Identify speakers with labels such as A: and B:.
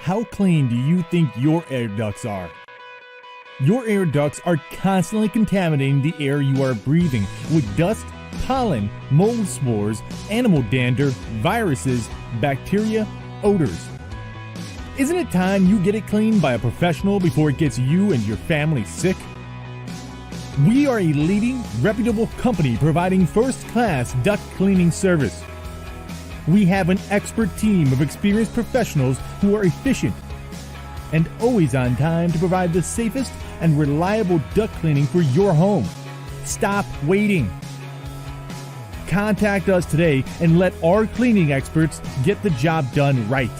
A: How clean do you think your air ducts are? Your air ducts are constantly contaminating the air you are breathing with dust, pollen, mold spores, animal dander, viruses, bacteria, odors. Isn't it time you get it cleaned by a professional before it gets you and your family sick? We are a leading, reputable company providing first-class duct cleaning service. We have an expert team of experienced professionals who are efficient and always on time to provide the safest and reliable duct cleaning for your home. Stop waiting. Contact us today and let our cleaning experts get the job done right.